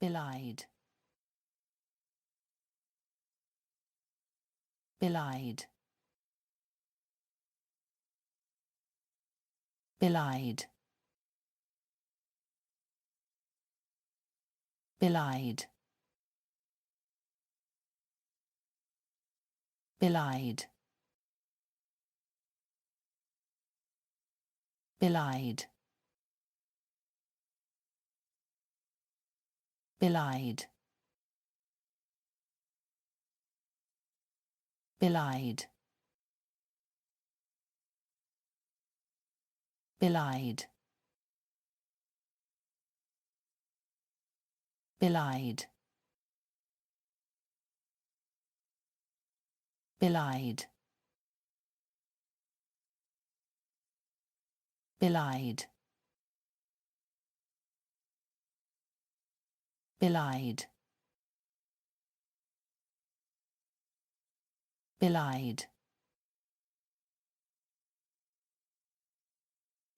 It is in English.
belied, belied, belied, belied, belied, belied, belied, belied, belied, belied, belied, belied, belied, belied,